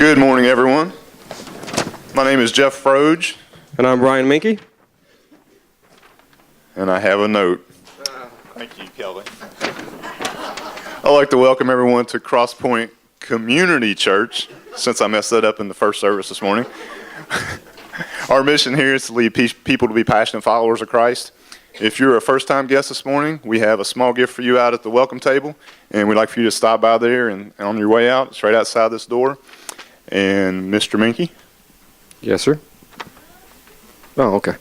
Good morning, everyone. My name is Jeff Froge. And I'm Brian Minky. And I have a note. Thank you, Kelly. I'd like to welcome everyone to Cross Point Community Church, since I messed that up in the first service this morning. Our mission here is to lead people to be passionate followers of Christ. If you're a first-time guest this morning, we have a small gift for you out at the welcome table, and we'd like for you to stop by there and on your way out, it's right outside this door. And Mr. Minky? Yes, sir. Oh, okay.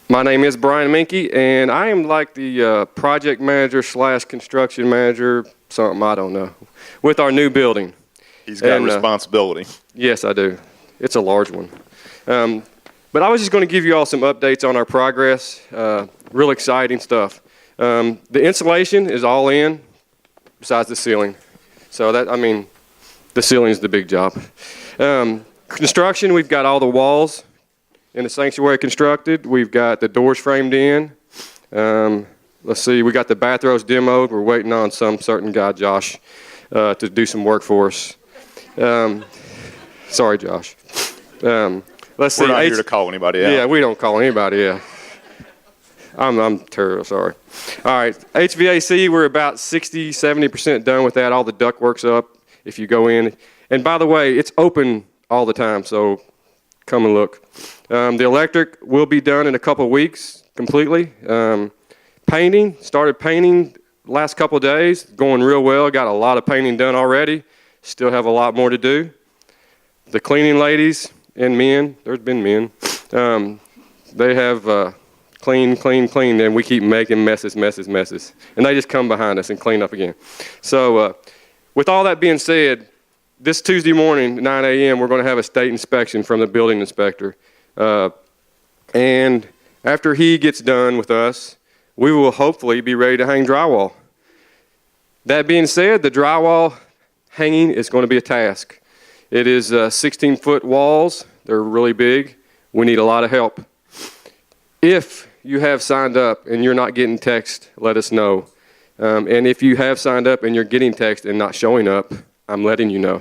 My name is Brian Minky, and I am like the project manager / construction manager, something, I don't know, with our new building. He's got responsibility. Yes, I do. It's a large one. But I was just going to give you all some updates on our progress. Real exciting stuff. The insulation is all in, besides the ceiling. So the ceiling is the big job. Construction, we've got all the walls in the sanctuary constructed. We've got the doors framed in. Let's see, we got the bathrooms demoed. We're waiting on some certain guy, Josh, to do some work for us. Sorry, Josh. Let's see. We're not here to call anybody out. Yeah, we don't call anybody out. I'm terrible, sorry. All right, HVAC, we're about 60-70% done with that. All the ductwork's up if you go in. And by the way, it's open all the time, so come and look. The electric will be done in a couple of weeks completely. Painting, started painting last couple of days, going real well. Got a lot of painting done already. Still have a lot more to do. The cleaning ladies and men, there's been men, they have clean, and we keep making messes. And they just come behind us and clean up again. So with all that being said, this Tuesday morning, 9 a.m., we're going to have a state inspection from the building inspector. And after he gets done with us, we will hopefully be ready to hang drywall. That being said, the drywall hanging is going to be a task. It is 16-foot walls. They're really big. We need a lot of help. If you have signed up and you're not getting text, let us know. And if you have signed up and you're getting text and not showing up, I'm letting you know.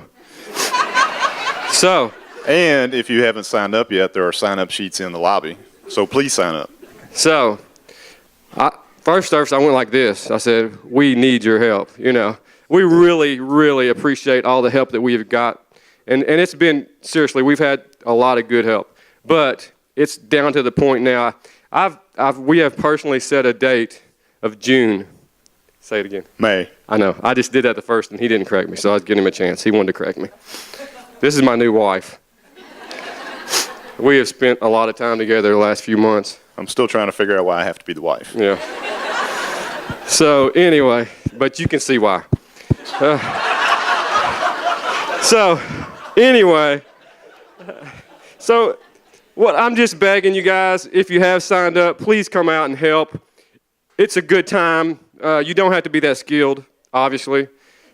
And if you haven't signed up yet, there are sign-up sheets in the lobby. So please sign up. So, first service, I went like this. I said, we need your help. You know, we really, really appreciate all the help that we have got. And it's been, seriously, we've had a lot of good help. But it's down to the point now. We have personally set a date of June. Say it again. May. I know. I just did that the first, and he didn't correct me, so I was giving him a chance. He wanted to correct me. This is my new wife. We have spent a lot of time together the last few months. I'm still trying to figure out why I have to be the wife. Yeah. So, anyway, but you can see why. I'm just begging you guys, if you have signed up, please come out and help. It's a good time. You don't have to be that skilled, obviously.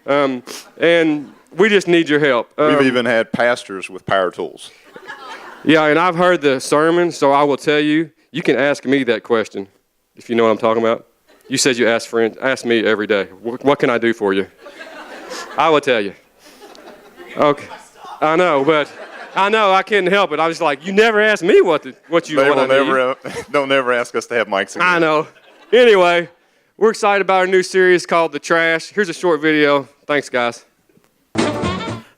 And we just need your help. We've even had pastors with power tools. Yeah, and I've heard the sermon, so I will tell you, you can ask me that question, if you know what I'm talking about. You said you ask me every day. What can I do for you? I will tell you. Okay. I know, I couldn't help it. I was like, you never asked me what you want to need. Don't never ask us to have mics again. I know. Anyway, we're excited about our new series called The Trash. Here's a short video. Thanks, guys.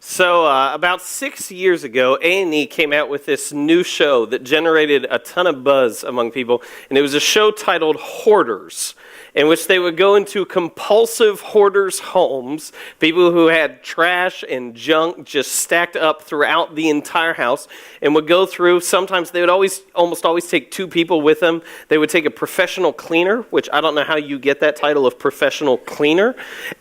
So about 6 years ago, A&E came out with this new show that generated a ton of buzz among people, and it was a show titled Hoarders, in which they would go into compulsive hoarders' homes, people who had trash and junk just stacked up throughout the entire house, and would go through. Sometimes they would almost always take two people with them. They would take a professional cleaner, which I don't know how you get that title of professional cleaner,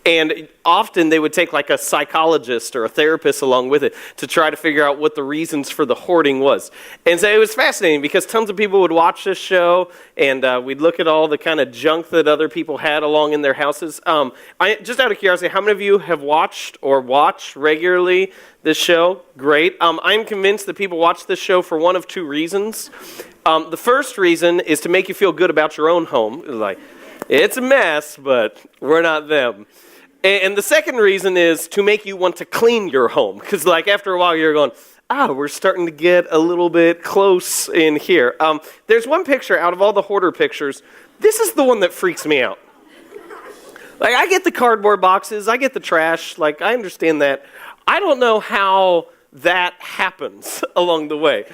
and often they would take like a psychologist or a therapist along with it to try to figure out what the reasons for the hoarding was. And so it was fascinating because tons of people would watch this show, and we'd look at all the kind of junk that other people had along in their houses. Just out of curiosity, how many of you have watched or watch regularly this show? Great. I'm convinced that people watch this show for one of two reasons. The first reason is to make you feel good about your own home. Like, it's a mess, but we're not them. And the second reason is to make you want to clean your home. Because like after a while you're going, we're starting to get a little bit close in here. There's one picture out of all the hoarder pictures. This is the one that freaks me out. Like I get the cardboard boxes, I get the trash, like I understand that. I don't know how that happens along the way.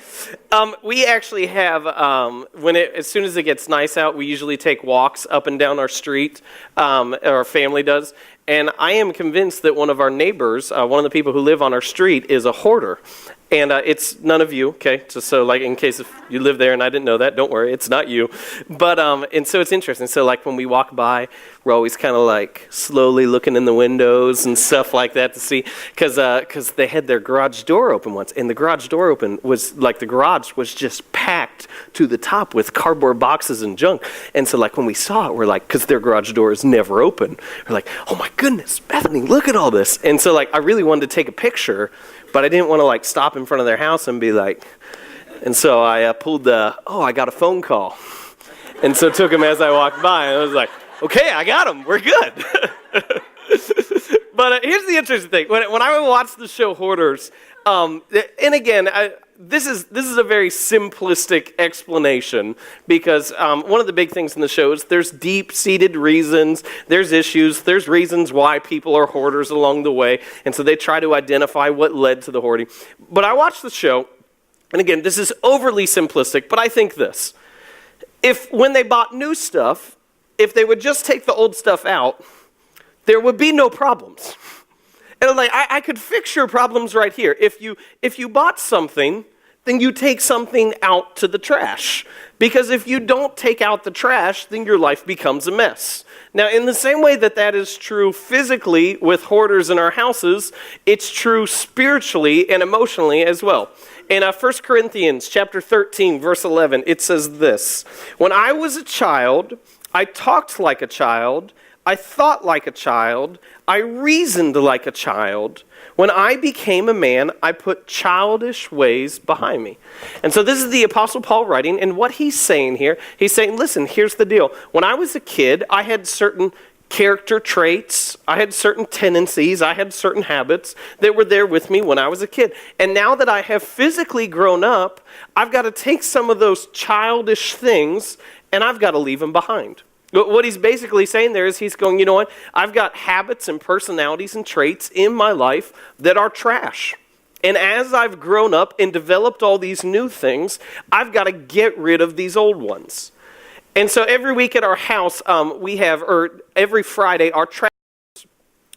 We actually have, as soon as it gets nice out, we usually take walks up and down our street, our family does, and I am convinced that one of our neighbors, one of the people who live on our street, is a hoarder. And it's none of you, okay? Just so, like, in case if you live there and I didn't know that, don't worry, it's not you. But, and so it's interesting. So, like, when we walk by, we're always kind of, like, slowly looking in the windows and stuff like that to see. Because they had their garage door open once. And the garage door open was, like, the garage was just packed to the top with cardboard boxes and junk. And so, like, when we saw it, we're like, because their garage door is never open. We're like, oh, my goodness, Bethany, look at all this. And so, like, I really wanted to take a picture, but I didn't want to, like, stop in front of their house and be like, and so I pulled I got a phone call. And so took him as I walked by, and I was like, okay, I got him, we're good. But here's the interesting thing. When I watch the show Hoarders, and again, this is a very simplistic explanation because one of the big things in the show is there's deep-seated reasons, there's issues, there's reasons why people are hoarders along the way, and so they try to identify what led to the hoarding. But I watched the show, and again, this is overly simplistic, but I think this. If when they bought new stuff, if they would just take the old stuff out, there would be no problems. And like I could fix your problems right here. If you bought something, then you take something out to the trash. Because if you don't take out the trash, then your life becomes a mess. Now, in the same way that is true physically with hoarders in our houses, it's true spiritually and emotionally as well. In 1 Corinthians chapter 13, verse 11, it says this, "When I was a child, I talked like a child, I thought like a child, I reasoned like a child. When I became a man, I put childish ways behind me." And so this is the Apostle Paul writing, and what he's saying here, he's saying, listen, here's the deal. When I was a kid, I had certain character traits, I had certain tendencies, I had certain habits that were there with me when I was a kid. And now that I have physically grown up, I've got to take some of those childish things and I've got to leave them behind. What he's basically saying there is he's going, you know what? I've got habits and personalities and traits in my life that are trash. And as I've grown up and developed all these new things, I've got to get rid of these old ones. And so every week at our house, every Friday, our trash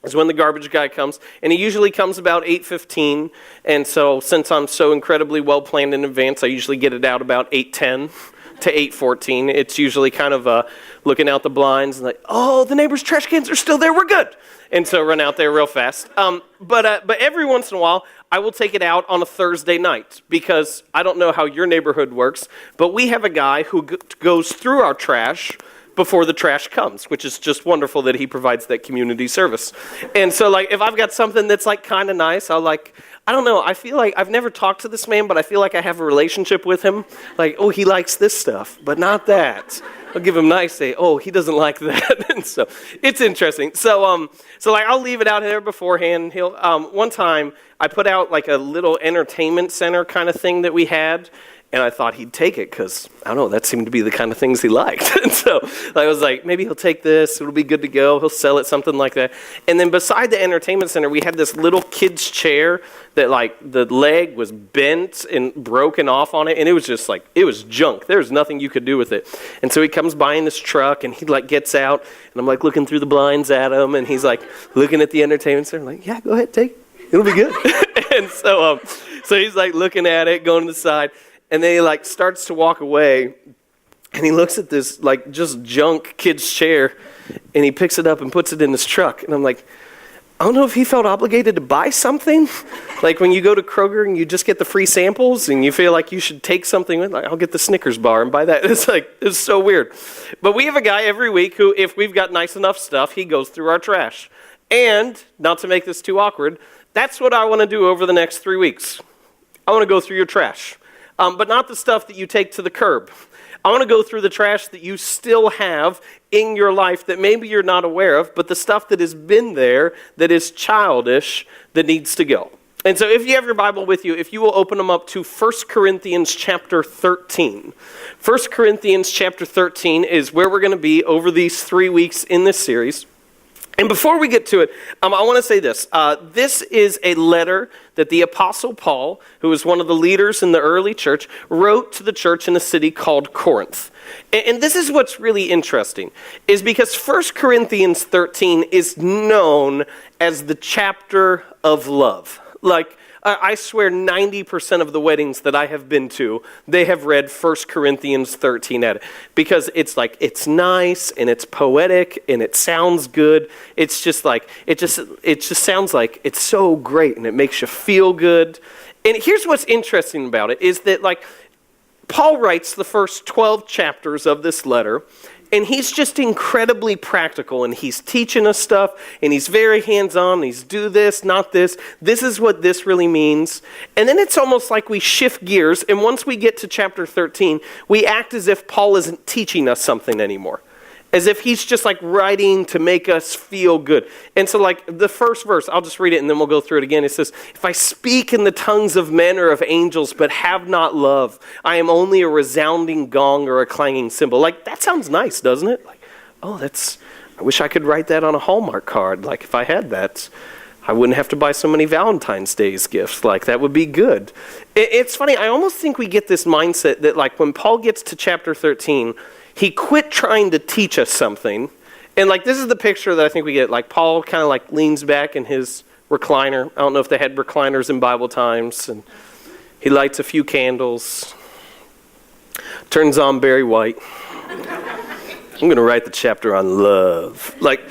is when the garbage guy comes. And he usually comes about 8:15. And so since I'm so incredibly well planned in advance, I usually get it out about 8:10. To 8:14. It's usually kind of looking out the blinds and like, oh, the neighbor's trash cans are still there, we're good. And so run out there real fast. But every once in a while, I will take it out on a Thursday night because I don't know how your neighborhood works, but we have a guy who goes through our trash before the trash comes, which is just wonderful that he provides that community service. And so like if I've got something that's like kind of nice, I'll like, I don't know, I feel like I've never talked to this man, but I feel like I have a relationship with him. Like, oh, he likes this stuff, but not that. I'll give him nice, say, oh, he doesn't like that. And so it's interesting. So like I'll leave it out there beforehand. One time I put out like a little entertainment center kind of thing that we had. And I thought he'd take it because, I don't know, that seemed to be the kind of things he liked. And so I was like, maybe he'll take this. It'll be good to go. He'll sell it, something like that. And then beside the entertainment center, we had this little kid's chair that like the leg was bent and broken off on it. And it was just like, it was junk. There was nothing you could do with it. And so he comes by in this truck and he like gets out. And I'm like looking through the blinds at him. And he's like looking at the entertainment center. I'm like, yeah, go ahead, take it. It'll be good. And so he's like looking at it, going to the side. And then he like starts to walk away and he looks at this like just junk kid's chair and he picks it up and puts it in his truck. And I'm like, I don't know if he felt obligated to buy something. Like when you go to Kroger and you just get the free samples and you feel like you should take something with, like I'll get the Snickers bar and buy that. It's so weird. But we have a guy every week who, if we've got nice enough stuff, he goes through our trash. And, not to make this too awkward, that's what I want to do over the next 3 weeks. I want to go through your trash. But not the stuff that you take to the curb. I want to go through the trash that you still have in your life that maybe you're not aware of, but the stuff that has been there that is childish that needs to go. And so if you have your Bible with you, if you will open them up to 1 Corinthians chapter 13. 1 Corinthians chapter 13 is where we're going to be over these 3 weeks in this series. And before we get to it, I want to say this. This is a letter that the Apostle Paul, who was one of the leaders in the early church, wrote to the church in a city called Corinth. And this is what's really interesting, is because 1 Corinthians 13 is known as the chapter of love. Like, I swear 90% of the weddings that I have been to, they have read 1 Corinthians 13 at it. Because it's like, it's nice, and it's poetic, and it sounds good. It's just like, it just sounds like it's so great, and it makes you feel good. And here's what's interesting about it, is that like, Paul writes the first 12 chapters of this letter, and he's just incredibly practical, and he's teaching us stuff, and he's very hands-on. He's do this, not this. This is what this really means. And then it's almost like we shift gears, and once we get to chapter 13, we act as if Paul isn't teaching us something anymore. As if he's just like writing to make us feel good. And so like the first verse, I'll just read it and then we'll go through it again. It says, if I speak in the tongues of men or of angels but have not love, I am only a resounding gong or a clanging cymbal. Like that sounds nice, doesn't it? Like, oh, I wish I could write that on a Hallmark card. Like if I had that, I wouldn't have to buy so many Valentine's Day's gifts. Like that would be good. It's funny, I almost think we get this mindset that like when Paul gets to chapter 13, he quit trying to teach us something. And like this is the picture that I think we get. Like Paul kind of like leans back in his recliner. I don't know if they had recliners in Bible times. And he lights a few candles. Turns on Barry White. I'm going to write the chapter on love. Like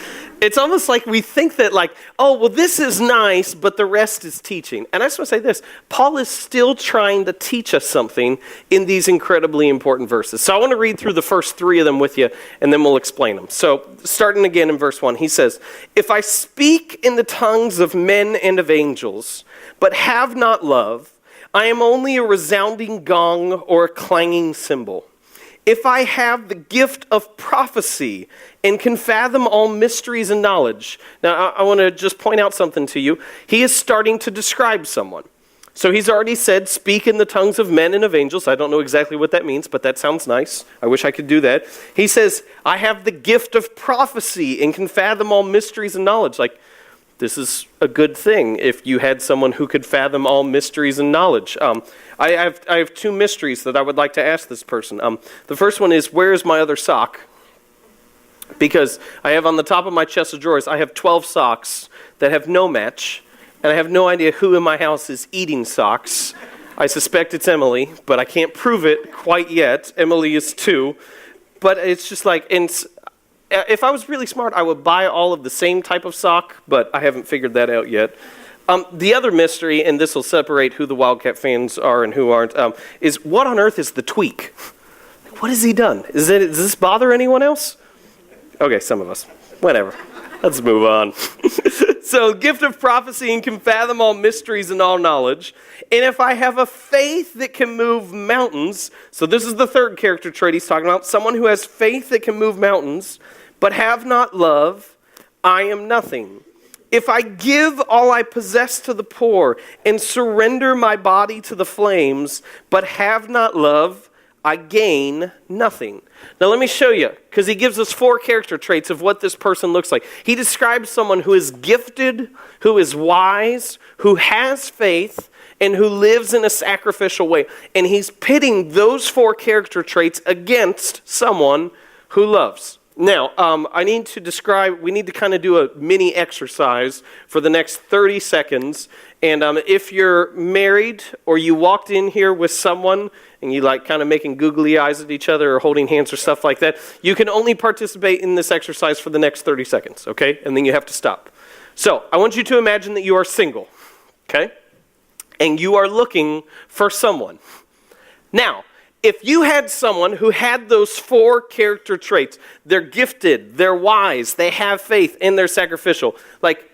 it's almost like we think that like, oh, well, this is nice, but the rest is teaching. And I just want to say this. Paul is still trying to teach us something in these incredibly important verses. So I want to read through the first 3 of them with you, and then we'll explain them. So starting again in verse 1, he says, if I speak in the tongues of men and of angels, but have not love, I am only a resounding gong or a clanging cymbal. If I have the gift of prophecy and can fathom all mysteries and knowledge. Now, I want to just point out something to you. He is starting to describe someone. So he's already said, speak in the tongues of men and of angels. I don't know exactly what that means, but that sounds nice. I wish I could do that. He says, I have the gift of prophecy and can fathom all mysteries and knowledge. Like, this is a good thing if you had someone who could fathom all mysteries and knowledge. I have 2 mysteries that I would like to ask this person. The first one is, where is my other sock? Because I have on the top of my chest of drawers, I have 12 socks that have no match, and I have no idea who in my house is eating socks. I suspect it's Emily, but I can't prove it quite yet. Emily is 2. But it's just like, if I was really smart, I would buy all of the same type of sock, but I haven't figured that out yet. The other mystery, and this will separate who the Wildcat fans are and who aren't, is what on earth is the tweak? What has he done? Does this bother anyone else? Okay, some of us. Whatever. Let's move on. So, gift of prophecy and can fathom all mysteries and all knowledge. And if I have a faith that can move mountains, so this is the third character trait he's talking about, someone who has faith that can move mountains, but have not love, I am nothing. If I give all I possess to the poor and surrender my body to the flames, but have not love, I gain nothing. Now let me show you, because he gives us 4 character traits of what this person looks like. He describes someone who is gifted, who is wise, who has faith, and who lives in a sacrificial way. And he's pitting those 4 character traits against someone who loves. Now, we need to kind of do a mini exercise for the next 30 seconds. And if you're married or you walked in here with someone and you like kind of making googly eyes at each other or holding hands or stuff like that, you can only participate in this exercise for the next 30 seconds, okay? And then you have to stop. So, I want you to imagine that you are single, okay? And you are looking for someone. Now, if you had someone who had those 4 character traits, they're gifted, they're wise, they have faith, and they're sacrificial, like,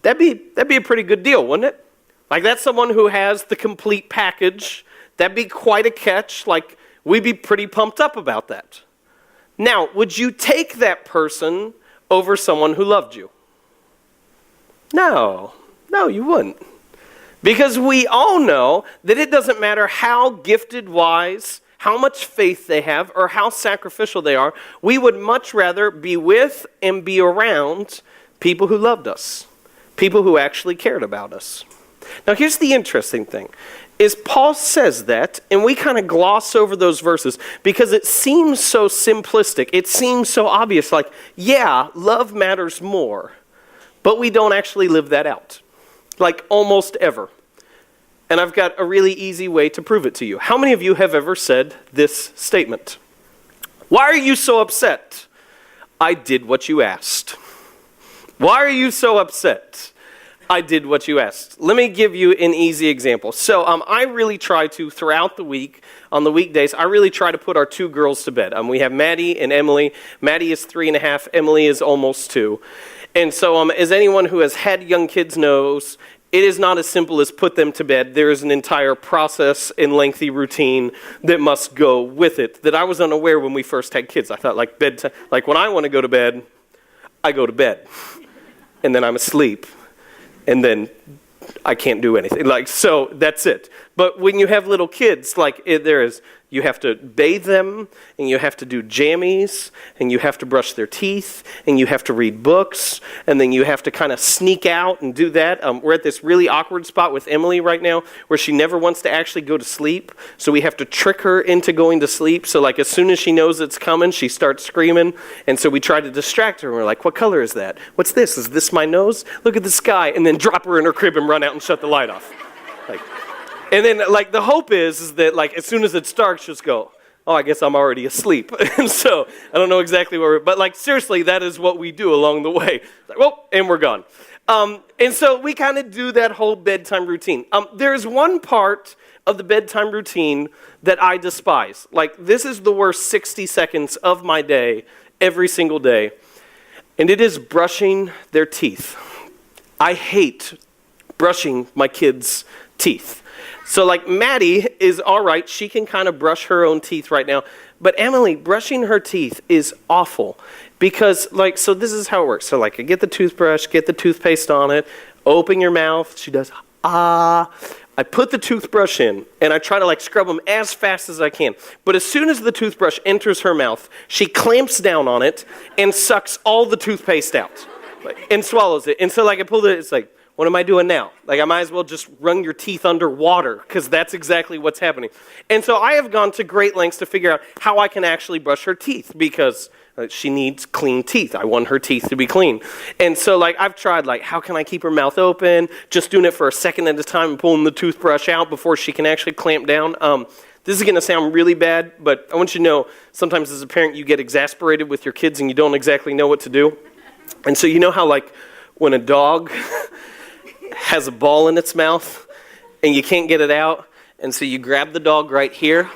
that'd be a pretty good deal, wouldn't it? Like, that's someone who has the complete package. That'd be quite a catch. Like, we'd be pretty pumped up about that. Now, would you take that person over someone who loved you? No, you wouldn't. Because we all know that it doesn't matter how gifted, wise, how much faith they have, or how sacrificial they are, we would much rather be with and be around people who loved us, people who actually cared about us. Now here's the interesting thing, is Paul says that, and we kind of gloss over those verses because it seems so simplistic, it seems so obvious, like, yeah, love matters more, but we don't actually live that out, like almost ever. And I've got a really easy way to prove it to you. How many of you have ever said this statement? Why are you so upset? I did what you asked. Why are you so upset? I did what you asked. Let me give you an easy example. So I really try to, throughout the week, on the weekdays, I really try to put our two girls to bed. We have Maddie and Emily. Maddie is 3.5. Emily is almost 2. And so as anyone who has had young kids knows, it is not as simple as put them to bed. There is an entire process and lengthy routine that must go with it that I was unaware when we first had kids. I thought like bedtime, like when I want to go to bed, I go to bed. And then I'm asleep. And then I can't do anything. Like, so that's it. But when you have little kids, like you have to bathe them, and you have to do jammies, and you have to brush their teeth, and you have to read books, and then you have to kind of sneak out and do that. We're at this really awkward spot with Emily right now where she never wants to actually go to sleep, so we have to trick her into going to sleep. So like as soon as she knows it's coming, she starts screaming, and so we try to distract her, and we're like, what color is that? What's this? Is this my nose? Look at the sky, and then drop her in her crib and run out and shut the light off. Like, and then, like, the hope is that, like, as soon as it's dark, she'll just go, oh, I guess I'm already asleep. And so, I don't know exactly where but, like, seriously, that is what we do along the way. Like, well, and we're gone. And so, we kind of do that whole bedtime routine. There's one part of the bedtime routine that I despise. Like, this is the worst 60 seconds of my day, every single day. And it is brushing their teeth. I hate brushing my kids' teeth. So like Maddie is all right. She can kind of brush her own teeth right now. But Emily, brushing her teeth is awful because like, so this is how it works. So like I get the toothbrush, get the toothpaste on it, open your mouth. She does, ah. I put the toothbrush in and I try to like scrub them as fast as I can. But as soon as the toothbrush enters her mouth, she clamps down on it and sucks all the toothpaste out and swallows it. And so like I pulled it, it's like, what am I doing now? Like, I might as well just wring your teeth underwater because that's exactly what's happening. And so I have gone to great lengths to figure out how I can actually brush her teeth because she needs clean teeth. I want her teeth to be clean. And so, like, I've tried, like, how can I keep her mouth open? Just doing it for a second at a time and pulling the toothbrush out before she can actually clamp down. This is going to sound really bad, but I want you to know sometimes as a parent you get exasperated with your kids and you don't exactly know what to do. And so you know how, like, when a dog has a ball in its mouth and you can't get it out, and so you grab the dog right here.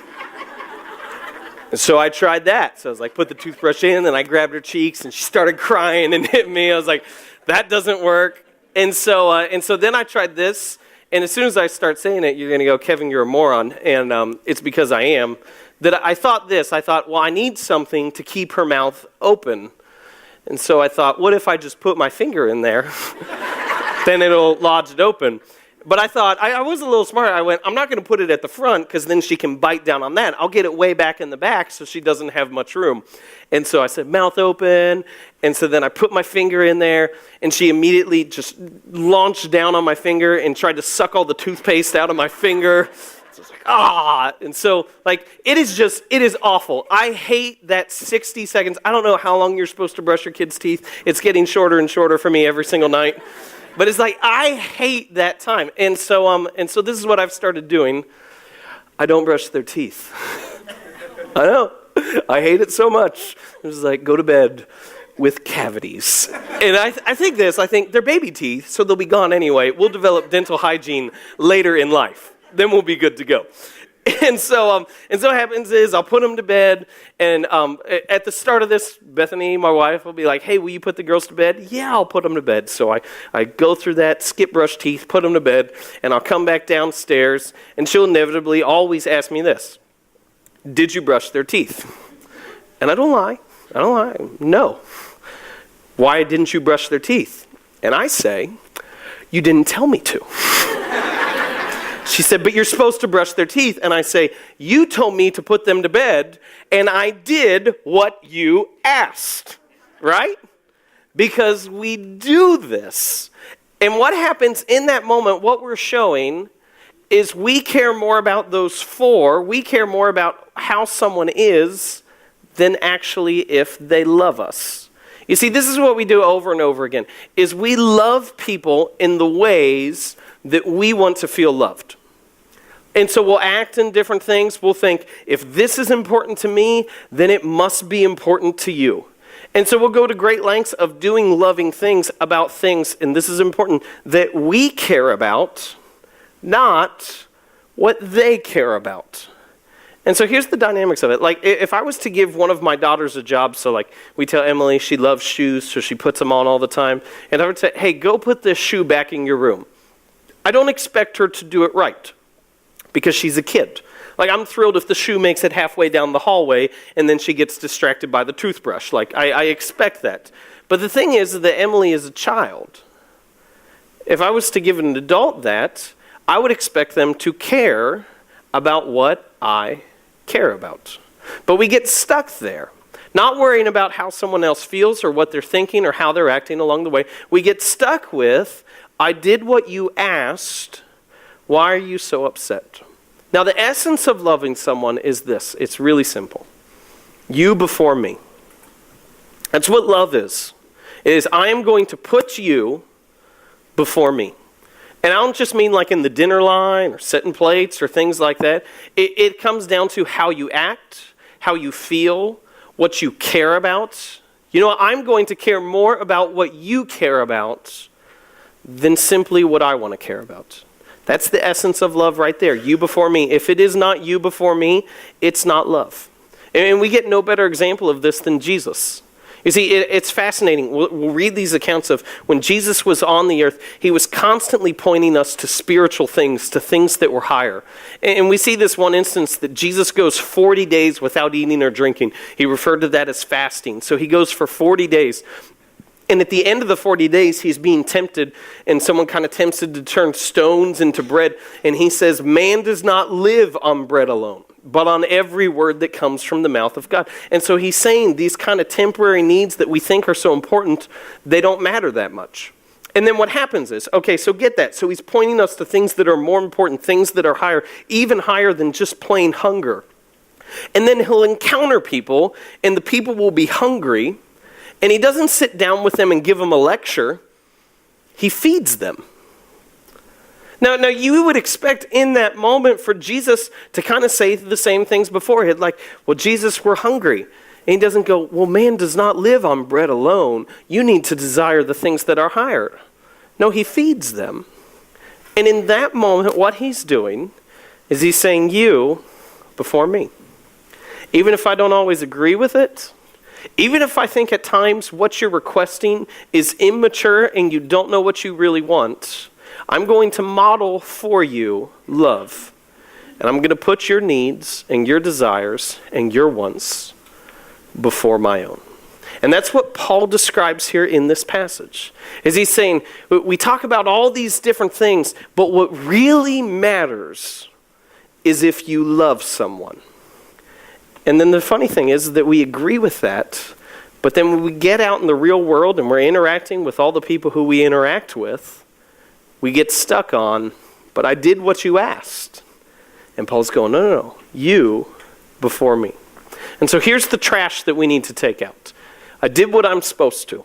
And so I tried that. So I was like, put the toothbrush in, and I grabbed her cheeks, and she started crying and hit me. I was like, that doesn't work. And so then I tried this, and as soon as I start saying it, you're going to go, Kevin, you're a moron, and it's because I am. That I thought, well, I need something to keep her mouth open. And so I thought, what if I just put my finger in there? Then it'll lodge it open. But I thought, I was a little smart. I went, I'm not going to put it at the front because then she can bite down on that. I'll get it way back in the back so she doesn't have much room. And so I said, mouth open. And so then I put my finger in there, and she immediately just launched down on my finger and tried to suck all the toothpaste out of my finger. So it's like, ah. And so, like, it is awful. I hate that 60 seconds. I don't know how long you're supposed to brush your kids' teeth. It's getting shorter and shorter for me every single night. But it's like, I hate that time. And so this is what I've started doing. I don't brush their teeth. I know. I hate it so much. It's like, go to bed with cavities. And I think they're baby teeth, so they'll be gone anyway. We'll develop dental hygiene later in life. Then we'll be good to go. And so what happens is I'll put them to bed, and at the start of this, Bethany, my wife, will be like, hey, will you put the girls to bed? Yeah, I'll put them to bed. So I go through that, skip brush teeth, put them to bed, and I'll come back downstairs, and she'll inevitably always ask me this. did you brush their teeth? And I don't lie. No. Why didn't you brush their teeth? And I say, you didn't tell me to. She said, but you're supposed to brush their teeth. And I say, you told me to put them to bed, and I did what you asked, right? Because we do this. And what happens in that moment, what we're showing is we care more about those four, we care more about how someone is than actually if they love us. You see, this is what we do over and over again, is we love people in the ways that we want to feel loved. And so we'll act in different things. We'll think, if this is important to me, then it must be important to you. And so we'll go to great lengths of doing loving things about things, and this is important, that we care about, not what they care about. And so here's the dynamics of it. Like, if I was to give one of my daughters a job, so like we tell Emily she loves shoes, so she puts them on all the time, and I would say, hey, go put this shoe back in your room. I don't expect her to do it right, because she's a kid. Like, I'm thrilled if the shoe makes it halfway down the hallway and then she gets distracted by the toothbrush. Like, I expect that. But the thing is that Emily is a child. If I was to give an adult that, I would expect them to care about what I care about. But we get stuck there, not worrying about how someone else feels or what they're thinking or how they're acting along the way. We get stuck with, I did what you asked, why are you so upset? Now, the essence of loving someone is this. It's really simple. You before me. That's what love is. It is, I am going to put you before me. And I don't just mean like in the dinner line or setting plates or things like that. It comes down to how you act, how you feel, what you care about. You know, I'm going to care more about what you care about than simply what I want to care about. That's the essence of love right there. You before me. If it is not you before me, it's not love. And we get no better example of this than Jesus. You see, it's fascinating. We'll read these accounts of when Jesus was on the earth, he was constantly pointing us to spiritual things, to things that were higher. And we see this one instance that Jesus goes 40 days without eating or drinking. He referred to that as fasting. So he goes for 40 days. And at the end of the 40 days, he's being tempted, and someone kind of tempts him to turn stones into bread. And he says, man does not live on bread alone, but on every word that comes from the mouth of God. And so he's saying these kind of temporary needs that we think are so important, they don't matter that much. And then what happens is, okay, so get that. So he's pointing us to things that are more important, things that are higher, even higher than just plain hunger. And then he'll encounter people, and the people will be hungry. And he doesn't sit down with them and give them a lecture. He feeds them. Now you would expect in that moment for Jesus to kind of say the same things beforehand. Like, well, Jesus, we're hungry. And he doesn't go, well, man does not live on bread alone. You need to desire the things that are higher. No, he feeds them. And in that moment, what he's doing is he's saying, you before me. Even if I don't always agree with it, even if I think at times what you're requesting is immature and you don't know what you really want, I'm going to model for you love. And I'm going to put your needs and your desires and your wants before my own. And that's what Paul describes here in this passage. Is he's saying, we talk about all these different things, but what really matters is if you love someone. And then the funny thing is that we agree with that, but then when we get out in the real world and we're interacting with all the people who we interact with, we get stuck on, but I did what you asked. And Paul's going, no, you before me. And so here's the trash that we need to take out. I did what I'm supposed to.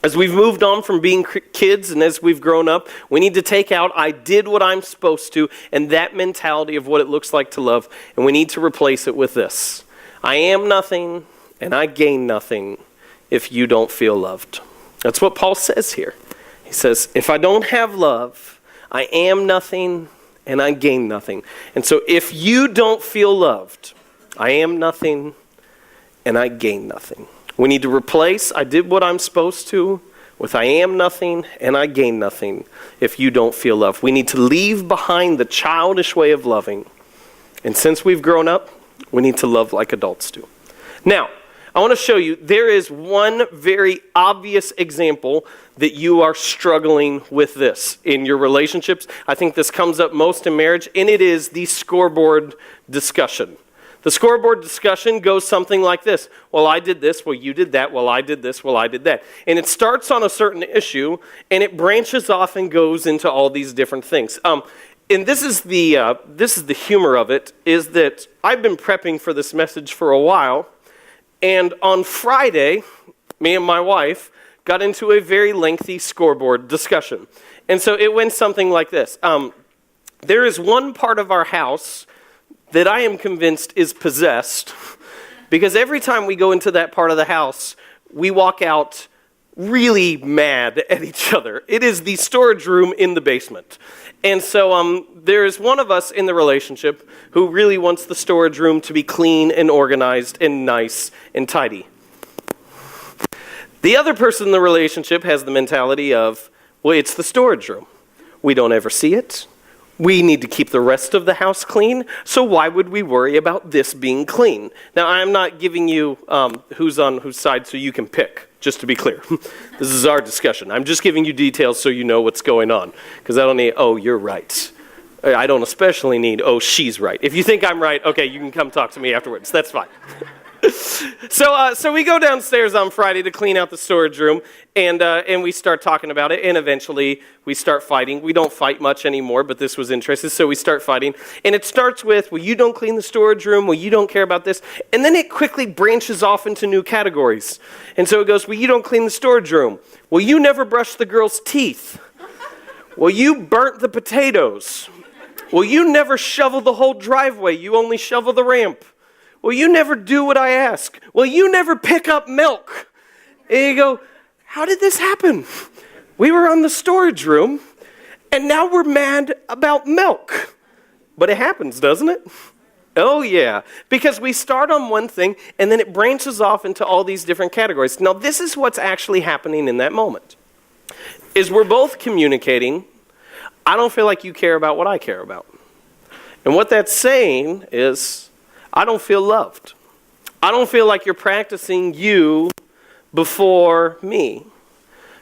As we've moved on from being kids and as we've grown up, we need to take out, I did what I'm supposed to, and that mentality of what it looks like to love, and we need to replace it with this. I am nothing, and I gain nothing if you don't feel loved. That's what Paul says here. He says, if I don't have love, I am nothing, and I gain nothing. And so if you don't feel loved, I am nothing, and I gain nothing. We need to replace I did what I'm supposed to with I am nothing and I gain nothing if you don't feel love. We need to leave behind the childish way of loving. And since we've grown up, We need to love like adults do. Now, I want to show you, there is one very obvious example that you are struggling with this in your relationships. I think this comes up most in marriage, and it is the scoreboard discussion. The scoreboard discussion goes something like this. Well, I did this. Well, you did that. Well, I did this. Well, I did that. And it starts on a certain issue, and it branches off and goes into all these different things. And this is the humor of it, is that I've been prepping for this message for a while, and on Friday, me and my wife got into a very lengthy scoreboard discussion. And so it went something like this. There is one part of our house that I am convinced is possessed, because every time we go into that part of the house, we walk out really mad at each other. It is the storage room in the basement. And so there is one of us in the relationship who really wants the storage room to be clean and organized and nice and tidy. The other person in the relationship has the mentality of, well, it's the storage room. We don't ever see it. We need to keep the rest of the house clean, so why would we worry about this being clean? Now, I'm not giving you who's on whose side so you can pick, just to be clear. This is our discussion. I'm just giving you details so you know what's going on, because I don't need, oh, you're right. I don't especially need, oh, she's right. If you think I'm right, okay, you can come talk to me afterwards. That's fine. So we go downstairs on Friday to clean out the storage room, and we start talking about it, and eventually we start fighting. We don't fight much anymore, but this was interesting, so we start fighting. And it starts with, well, you don't clean the storage room, well, you don't care about this, and then it quickly branches off into new categories. And so it goes, well, you don't clean the storage room. Well, you never brush the girl's teeth. Well, you burnt the potatoes. Well, you never shovel the whole driveway, you only shovel the ramp. Well, you never do what I ask. Well, you never pick up milk. And you go, how did this happen? We were on the storage room, and now we're mad about milk. But it happens, doesn't it? Oh, yeah. Because we start on one thing, and then it branches off into all these different categories. Now, this is what's actually happening in that moment. Is we're both communicating, I don't feel like you care about what I care about. And what that's saying is, I don't feel loved. I don't feel like you're practicing you before me.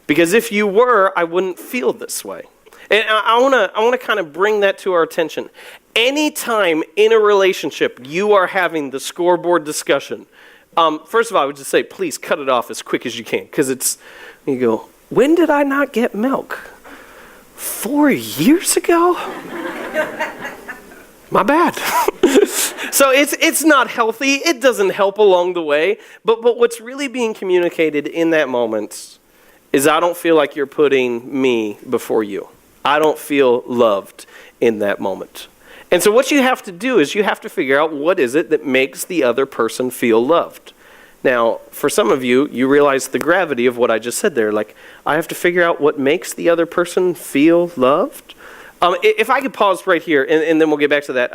Because if you were, I wouldn't feel this way. And I want to kind of bring that to our attention. Anytime in a relationship you are having the scoreboard discussion, first of all, I would just say, please cut it off as quick as you can. Because you go, when did I not get milk? 4 years ago? My bad. So it's not healthy. It doesn't help along the way. But what's really being communicated in that moment is I don't feel like you're putting me before you. I don't feel loved in that moment. And so what you have to do is you have to figure out what is it that makes the other person feel loved. Now, for some of you, you realize the gravity of what I just said there. Like, I have to figure out what makes the other person feel loved. If I could pause right here, and then we'll get back to that.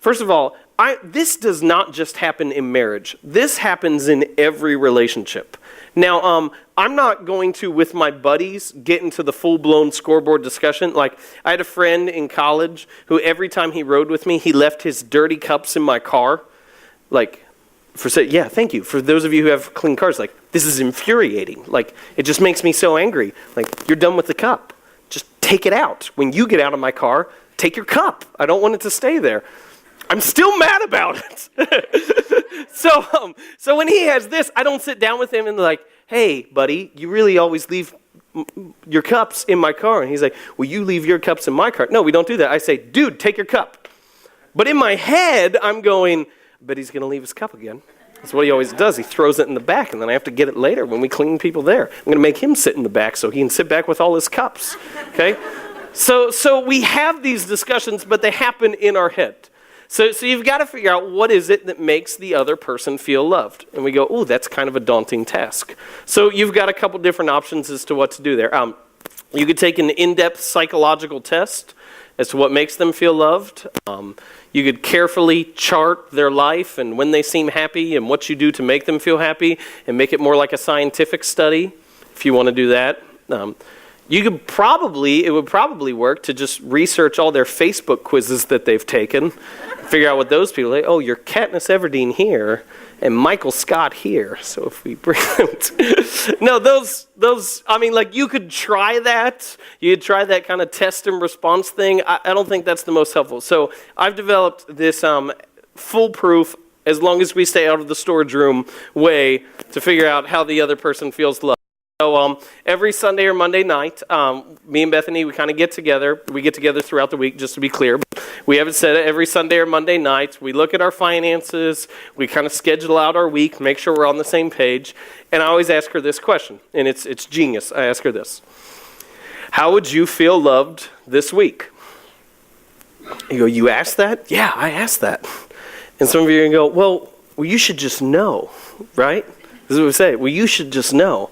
First of all, this does not just happen in marriage. This happens in every relationship. Now, I'm not going to, with my buddies, get into the full-blown scoreboard discussion. Like, I had a friend in college who every time he rode with me, he left his dirty cups in my car. Like, yeah, thank you. For those of you who have clean cars, like, this is infuriating. Like, it just makes me so angry. Like, you're done with the cup. Just take it out. When you get out of my car, take your cup. I don't want it to stay there. I'm still mad about it. So when he has this, I don't sit down with him and like, hey, buddy, you really always leave your cups in my car. And he's like, well, you leave your cups in my car. No, we don't do that. I say, dude, take your cup. But in my head, I'm going, but he's going to leave his cup again. That's what he always does. He throws it in the back, and then I have to get it later when we clean people there. I'm going to make him sit in the back so he can sit back with all his cups. Okay? So we have these discussions, but they happen in our head. So you've got to figure out what is it that makes the other person feel loved. And we go, oh, that's kind of a daunting task. So you've got a couple different options as to what to do there. You could take an in-depth psychological test as to what makes them feel loved. You could carefully chart their life and when they seem happy and what you do to make them feel happy and make it more like a scientific study if you want to do that. it would probably work to just research all their Facebook quizzes that they've taken, figure out what those people are like. Oh, you're Katniss Everdeen here and Michael Scott here. So if we bring them no, those, I mean, like, you could try that. You could try that kind of test and response thing. I don't think that's the most helpful. So I've developed this foolproof, as long as we stay out of the storage room, way to figure out how the other person feels loved. So every Sunday or Monday night, me and Bethany, we kind of get together. We get together throughout the week, just to be clear. But we haven't said it. Every Sunday or Monday night, we look at our finances. We kind of schedule out our week, make sure we're on the same page. And I always ask her this question, and it's genius. I ask her this: how would you feel loved this week? You go, you asked that? Yeah, I asked that. And some of you are going to go, well, you should just know, right? This is what we say. Well, you should just know.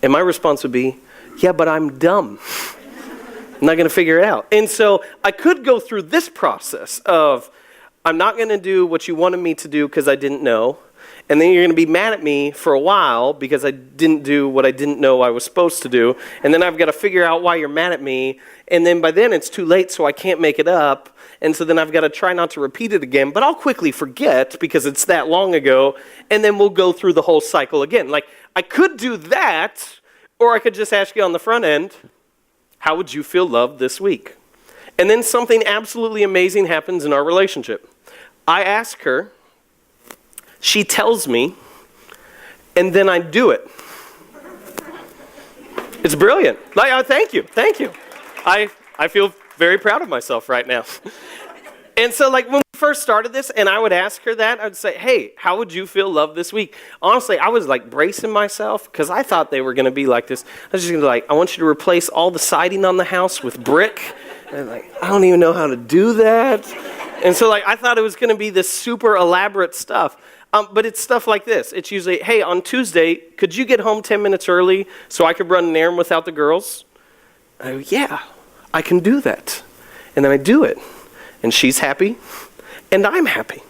And my response would be, yeah, but I'm dumb. I'm not going to figure it out. And so I could go through this process of, I'm not going to do what you wanted me to do because I didn't know. And then you're going to be mad at me for a while because I didn't do what I didn't know I was supposed to do. And then I've got to figure out why you're mad at me. And then by then it's too late, so I can't make it up. And so then I've got to try not to repeat it again. But I'll quickly forget because it's that long ago. And then we'll go through the whole cycle again. Like, I could do that, or I could just ask you on the front end, how would you feel loved this week? And then something absolutely amazing happens in our relationship. I ask her, she tells me, and then I do it. It's brilliant. Like, thank you. I feel very proud of myself right now. And so, like, when we first started this, and I would ask her that, I would say, hey, how would you feel loved this week? Honestly, I was, like, bracing myself, because I thought they were going to be like this. I was just going to be like, I want you to replace all the siding on the house with brick. And, like, I don't even know how to do that. And so, like, I thought it was going to be this super elaborate stuff. But it's stuff like this. It's usually, hey, on Tuesday, could you get home 10 minutes early so I could run an errand without the girls? I go, yeah, I can do that. And then I do it. And she's happy, and I'm happy.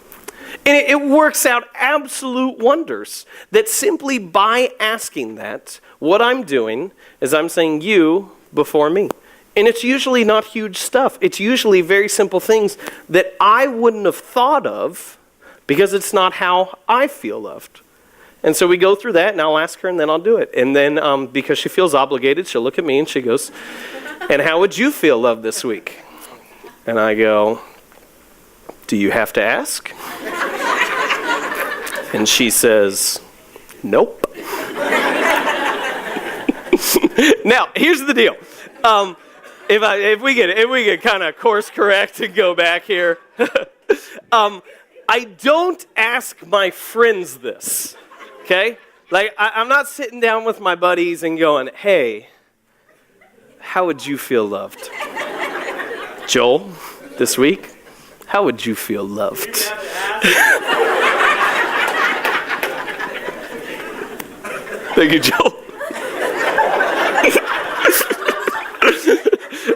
And it works out absolute wonders that simply by asking that, what I'm doing is I'm saying you before me. And it's usually not huge stuff. It's usually very simple things that I wouldn't have thought of because it's not how I feel loved. And so we go through that, and I'll ask her, and then I'll do it. And then because she feels obligated, she'll look at me, and she goes, and how would you feel loved this week? And I go, do you have to ask? And she says, nope. Now, here's the deal. If we get kind of course correct and go back here, I don't ask my friends this, okay? Like, I'm not sitting down with my buddies and going, hey, how would you feel loved? Joel, this week, how would you feel loved? Thank you, Joel.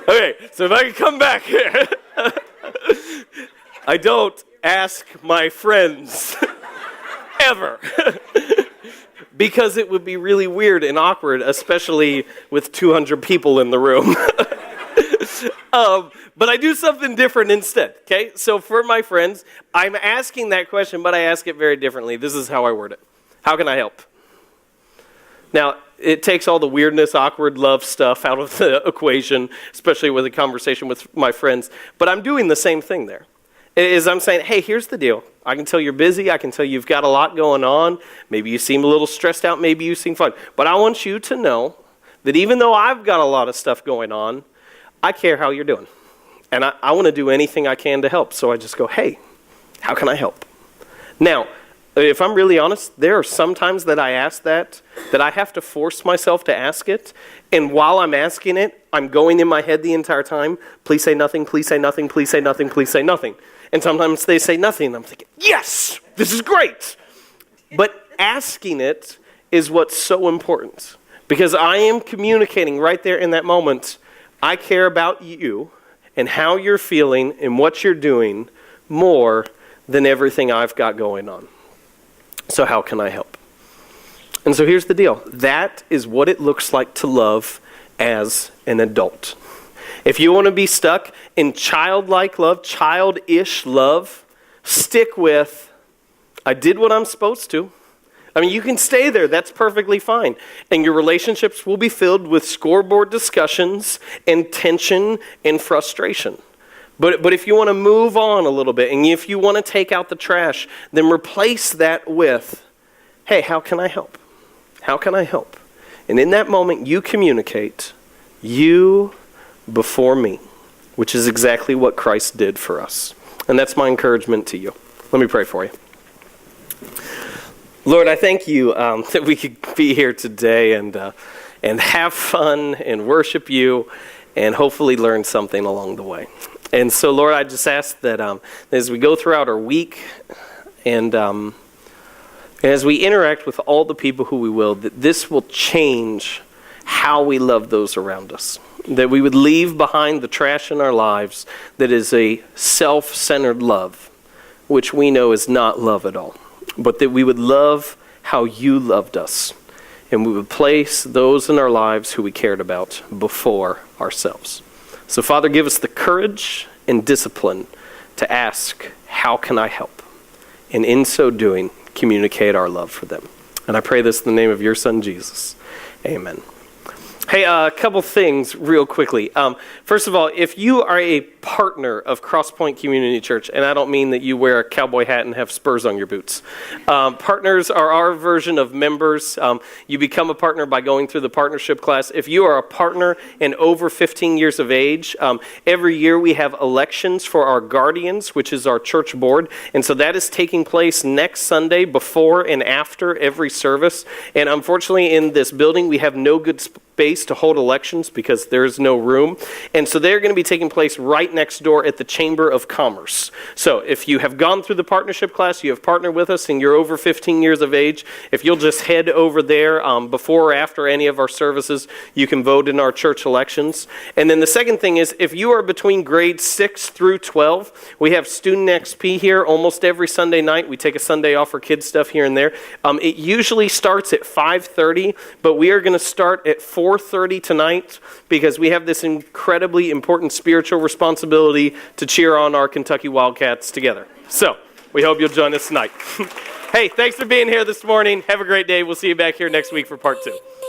Okay, so if I can come back here. I don't ask my friends ever. Because it would be really weird and awkward, especially with 200 people in the room. But I do something different instead, okay? So for my friends, I'm asking that question, but I ask it very differently. This is how I word it. How can I help? Now, it takes all the weirdness, awkward love stuff out of the equation, especially with a conversation with my friends. But I'm doing the same thing there. Is I'm saying, hey, here's the deal. I can tell you're busy. I can tell you've got a lot going on. Maybe you seem a little stressed out. Maybe you seem fine. But I want you to know that even though I've got a lot of stuff going on, I care how you're doing. And I want to do anything I can to help. So I just go, hey, how can I help? Now, if I'm really honest, there are some times that I ask that I have to force myself to ask it. And while I'm asking it, I'm going in my head the entire time, please say nothing, please say nothing, please say nothing, please say nothing. And sometimes they say nothing, and I'm thinking, yes, this is great. But asking it is what's so important. Because I am communicating right there in that moment, I care about you and how you're feeling and what you're doing more than everything I've got going on. So how can I help? And so here's the deal. That is what it looks like to love as an adult. If you want to be stuck in childlike love, childish love, stick with, I did what I'm supposed to. I mean, you can stay there. That's perfectly fine. And your relationships will be filled with scoreboard discussions and tension and frustration. But if you want to move on a little bit, and if you want to take out the trash, then replace that with, hey, how can I help? How can I help? And in that moment, you communicate, you before me, which is exactly what Christ did for us. And that's my encouragement to you. Let me pray for you. Lord, I thank you that we could be here today and have fun and worship you and hopefully learn something along the way. And so, Lord, I just ask that as we go throughout our week and as we interact with all the people who we will, that this will change how we love those around us. That we would leave behind the trash in our lives that is a self-centered love, which we know is not love at all. But that we would love how you loved us. And we would place those in our lives who we cared about before ourselves. So, Father, give us the courage and discipline to ask, how can I help? And in so doing, communicate our love for them. And I pray this in the name of your Son, Jesus. Amen. Hey, a couple things real quickly. First of all, if you are a partner of Crosspoint Community Church, and I don't mean that you wear a cowboy hat and have spurs on your boots. Partners are our version of members. You become a partner by going through the partnership class. If you are a partner and over 15 years of age, every year we have elections for our guardians, which is our church board. And so that is taking place next Sunday before and after every service. And unfortunately, in this building, we have no good space to hold elections because there's no room. And so they're going to be taking place right next door at the Chamber of Commerce. So if you have gone through the partnership class, you have partnered with us, and you're over 15 years of age, if you'll just head over there before or after any of our services, you can vote in our church elections. And then the second thing is, if you are between grades 6 through 12, we have Student XP here almost every Sunday night. We take a Sunday off for kids stuff here and there. It usually starts at 5:30, but we are going to start at 4:30 tonight because we have this incredibly important spiritual responsibility to cheer on our Kentucky Wildcats together. So we hope you'll join us tonight. Hey, thanks for being here this morning. Have a great day. We'll see you back here next week for part 2.